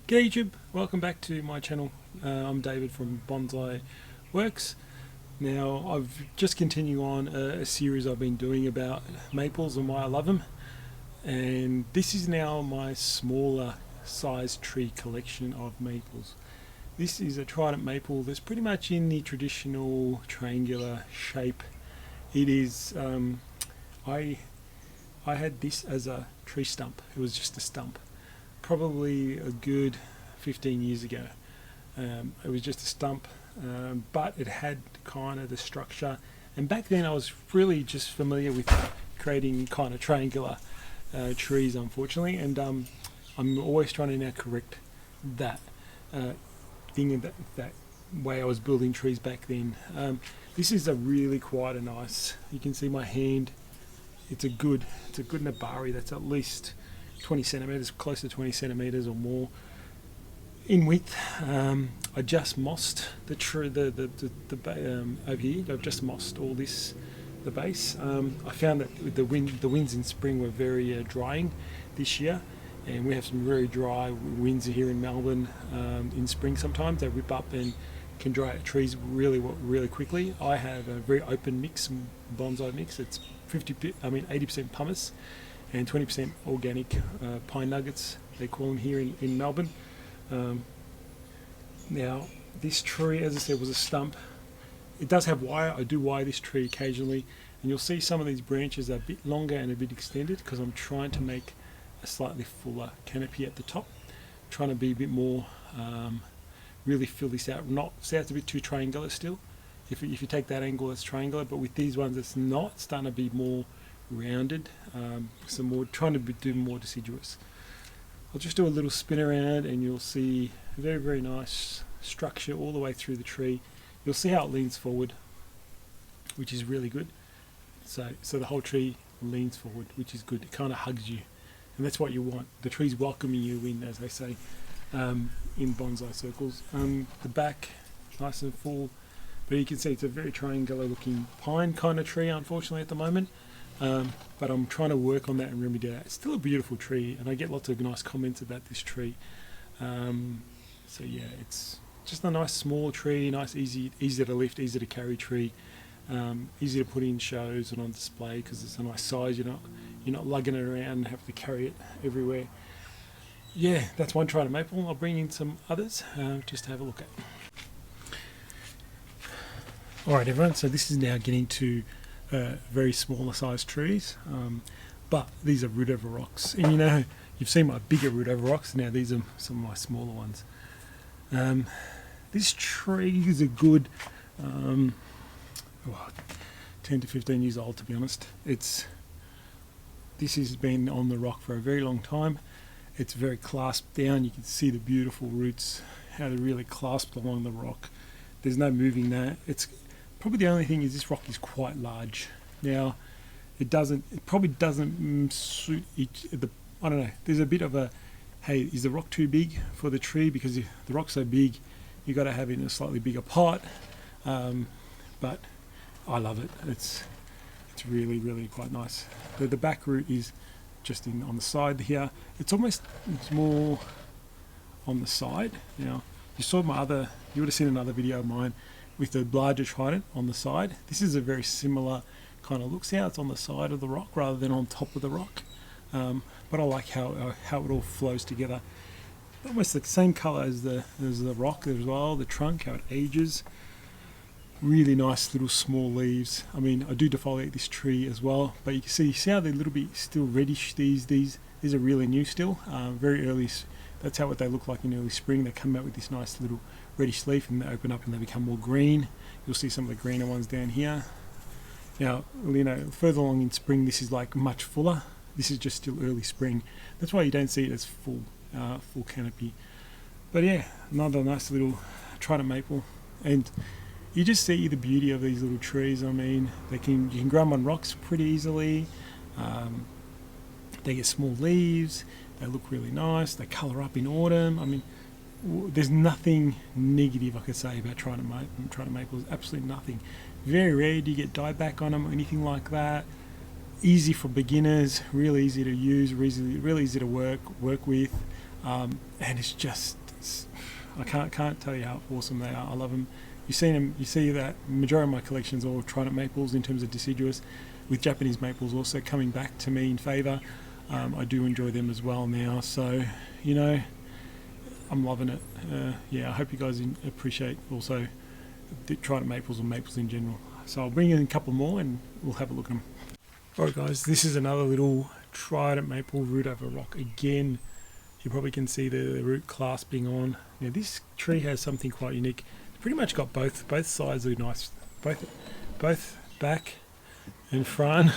G'day YouTube, welcome back to my channel. I'm David from Bonsai Works. Now I've just continued on a series I've been doing about maples and why I love them, and this is now my smaller size tree collection of maples. This is a trident maple that's pretty much in the traditional triangular shape. It is, I had this as a tree stump. It was just a stump. Probably a good 15 years ago. It was just a stump, but it had kind of the structure, and back then I was really just familiar with creating kind of triangular trees, unfortunately, and I'm always trying to now correct that thing, that way I was building trees back then. This is quite a nice, you can see my hand, it's a good nabari that's at least 20 centimeters, close to 20 centimeters or more in width. I just mossed the tree, over here. I've just mossed all this, the base. I found that the winds in spring were very drying this year, and we have some very dry winds here in Melbourne in spring. Sometimes they rip up and can dry out trees really quickly. I have a very open mix, bonsai mix. It's 80% pumice and 20% organic pine nuggets, they call them here in Melbourne. Now this tree, as I said, was a stump. It does have wire. I do wire this tree occasionally, and you'll see some of these branches are a bit longer and a bit extended because I'm trying to make a slightly fuller canopy at the top, trying to be a bit more, really fill this out. Not see, it's a bit too triangular still. If you take that angle, it's triangular, but with these ones it's not. It's starting to be more rounded, some more, trying to do more deciduous. I'll just do a little spin around and you'll see a very nice structure all the way through the tree. You'll see how it leans forward, which is really good. So the whole tree leans forward, which is good. It kind of hugs you, and that's what you want. The tree's welcoming you in, as they say in bonsai circles. The back nice and full, but you can see it's a very triangular looking pine kind of tree, unfortunately, at the moment. But I'm trying to work on that and remedy that. It's still a beautiful tree, and I get lots of nice comments about this tree. So yeah, it's just a nice small tree, nice, easy to lift, easy to carry tree, easy to put in shows and on display because it's a nice size. You're not lugging it around and have to carry it everywhere. Yeah, that's one trident maple. I'll bring in some others just to have a look at. Alright everyone, so this is now getting to very smaller sized trees, but these are root over rocks, and you've seen my bigger root over rocks. Now these are some of my smaller ones. This tree is a good 10 to 15 years old, to be honest. This has been on the rock for a very long time. It's very clasped down. You can see the beautiful roots, how they're really clasped along the rock. There's no moving that. It's probably the only thing is this rock is quite large. Now, it probably doesn't suit I don't know. There's a bit of a, hey, is the rock too big for the tree? Because if the rock's so big, you got to have it in a slightly bigger pot. But I love it. It's really quite nice. The back root is just on the side here. It's more on the side. Now, you would have seen another video of mine with the larger trident on the side. This is a very similar kind of look. See how it's on the side of the rock rather than on top of the rock. But I like how it all flows together. Almost the same color as the rock as well. The trunk, how it ages. Really nice little small leaves. I mean, I do defoliate this tree as well, but you can see how they're a little bit still reddish. These are really new still, very early. That's what they look like in early spring. They come out with this nice little reddish leaf, and they open up and they become more green. You'll see some of the greener ones down here. Now, further along in spring, this is like much fuller. This is just still early spring. That's why you don't see it as full canopy. But yeah, another nice little trident maple, and you just see the beauty of these little trees. I mean, you can grow them on rocks pretty easily. They get small leaves. They look really nice. They colour up in autumn. I mean, there's nothing negative I could say about trident maples. Absolutely nothing. Very rare do you get dieback on them or anything like that. Easy for beginners. Real easy to use. Really easy to work with. and I can't tell you how awesome they are. I love them. You've seen them. You see that majority of my collections are all Trident maples in terms of deciduous, with Japanese maples also coming back to me in favour. I do enjoy them as well now. So, I'm loving it. I hope you guys appreciate also the Trident maples or maples in general. So I'll bring in a couple more and we'll have a look at them. Alright guys, this is another little Trident maple root over rock. Again, you probably can see the root clasping on. Now this tree has something quite unique. It's pretty much got both sides look nice. Both back and front.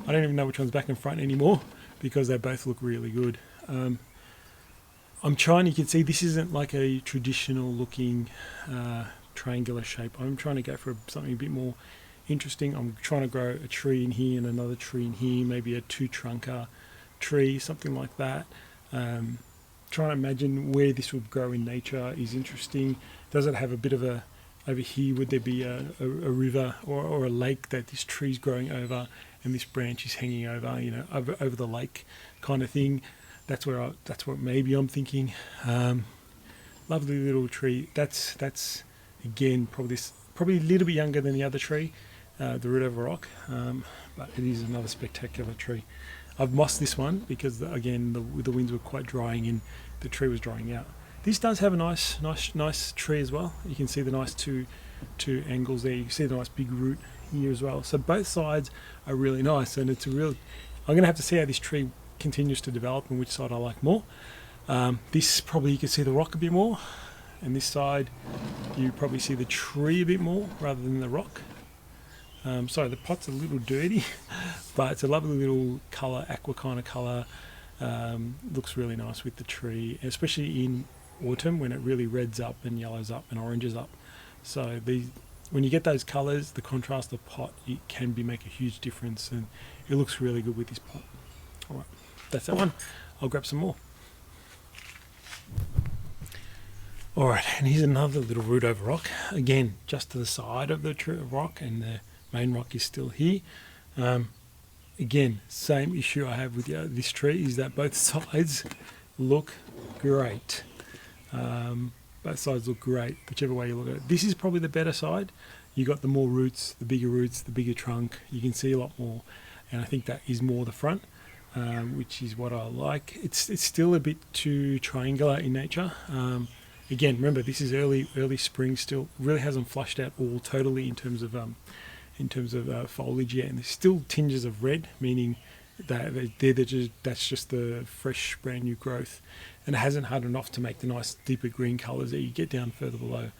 I don't even know which one's back and front anymore because they both look really good. I'm trying, you can see this isn't like a traditional looking triangular shape. I'm trying to go for something a bit more interesting. I'm trying to grow a tree in here and another tree in here, maybe a two trunker tree, something like that. Trying to imagine where this would grow in nature is interesting. Does it have a bit of a, over here would there be a river or a lake that this tree's growing over and this branch is hanging over, over the lake kind of thing. That's what maybe I'm thinking. Lovely little tree. That's again probably a little bit younger than the other tree, the root over rock, but it is another spectacular tree. I've mossed this one because again the winds were quite drying and the tree was drying out. This does have a nice tree as well. You can see the nice two angles there. You can see the nice big root here as well. So both sides are really nice, and I'm going to have to see how this tree continues to develop and which side I like more. This probably you can see the rock a bit more, and this side you probably see the tree a bit more rather than the rock. Sorry, the pot's a little dirty, but it's a lovely little colour, aqua kind of colour. Looks really nice with the tree, especially in autumn when it really reds up and yellows up and oranges up. So when you get those colours, the contrast of pot, it can make a huge difference, and it looks really good with this pot. Alright, that's that one. I'll grab some more. Alright, and here's another little root over rock. Again, just to the side of the rock, and the main rock is still here. Again, same issue I have with this tree is that both sides look great. Both sides look great, whichever way you look at it. This is probably the better side. You got the more roots, the bigger trunk. You can see a lot more, and I think that is more the front, which is what I like. It's still a bit too triangular in nature. Again, remember this is early spring still. Really hasn't flushed out all totally in terms of foliage yet, and there's still tinges of red, meaning that that's just the fresh brand new growth, and it hasn't hardened off to make the nice deeper green colours that you get down further below.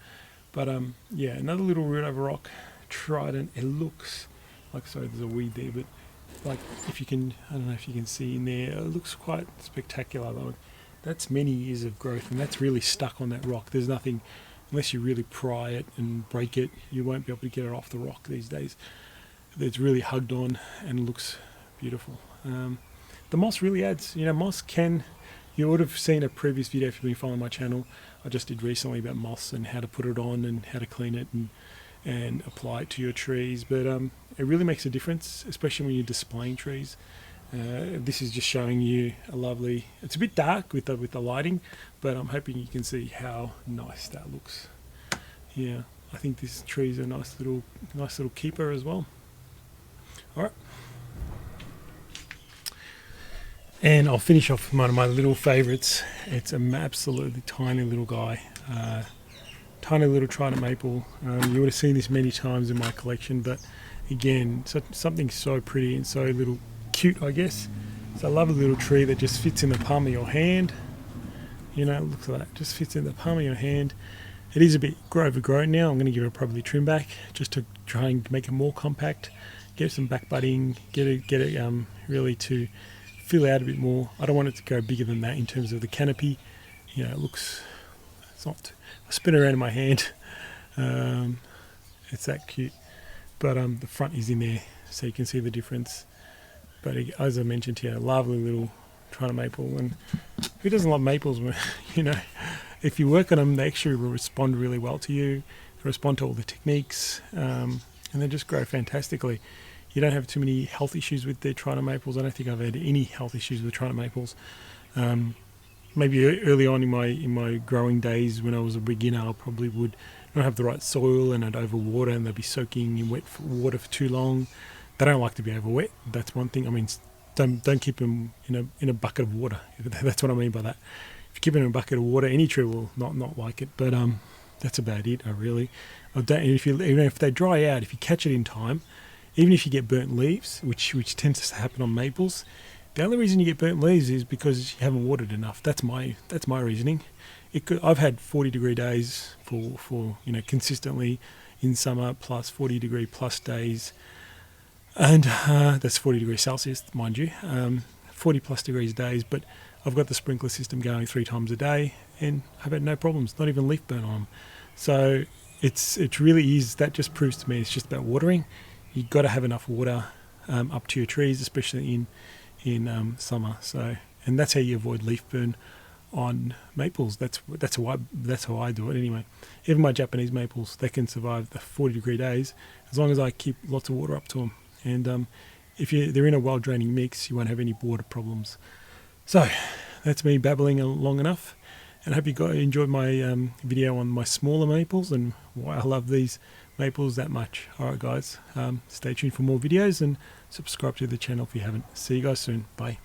But yeah, another little root over rock, Trident. It looks like, sorry, there's a weed there, but like if you can, I don't know if you can see in there, it looks quite spectacular though. That's many years of growth, and that's really stuck on that rock. There's nothing, unless you really pry it and break it, you won't be able to get it off the rock these days. It's really hugged on and looks beautiful. The moss really adds, moss can, you would have seen a previous video if you've been following my channel. I just did recently about moss and how to put it on and how to clean it and apply it to your trees. But it really makes a difference, especially when you're displaying trees. This is just showing you a lovely, it's a bit dark with the lighting, but I'm hoping you can see how nice that looks. Yeah, I think this tree is a nice little keeper as well. Alright, and I'll finish off with one of my little favourites. It's an absolutely tiny little guy, tiny little Trident maple. You would have seen this many times in my collection, but again, something so pretty and so little cute, I guess. It's a lovely little tree that just fits in the palm of your hand. Looks like that, just fits in the palm of your hand. It is a bit overgrown now. I'm going to give it probably trim back just to try and make it more compact, get some back budding, get it really to fill out a bit more. I don't want it to go bigger than that in terms of the canopy. It looks, it's not, I spin it around in my hand. It's that cute, but the front is in there so you can see the difference. But as I mentioned here, lovely little Trident maple, and who doesn't love maples? If you work on them, they actually will respond really well to you, respond to all the techniques, and they just grow fantastically. You don't have too many health issues with the Trident maples. I don't think I've had any health issues with Trident maples. maybe early on in my growing days when I was a beginner, I probably would not have the right soil and I'd overwater and they'd be soaking in wet water for too long. They don't like to be over wet. That's one thing. I mean, don't keep them in a bucket of water. That's what I mean by that. If you keep it in a bucket of water, any tree will not like it. But that's about it. Even if they dry out, if you catch it in time, even if you get burnt leaves, which tends to happen on maples, the only reason you get burnt leaves is because you haven't watered enough. That's my reasoning. I've had 40-degree days for consistently in summer, plus 40-degree plus days, and that's 40 degrees Celsius, mind you, 40 plus degrees days. But I've got the sprinkler system going 3 times a day, and I've had no problems, not even leaf burn on them. So it really is. That just proves to me it's just about watering. You've got to have enough water up to your trees, especially in summer. So, and that's how you avoid leaf burn on maples. That's how I do it anyway. Even my Japanese maples, they can survive the 40-degree days as long as I keep lots of water up to them. And if they're in a well-draining mix, you won't have any water problems. So that's me babbling long enough, and I hope you guys enjoyed my video on my smaller maples and why I love these maples that much. Alright guys, stay tuned for more videos and subscribe to the channel if you haven't. See you guys soon. Bye.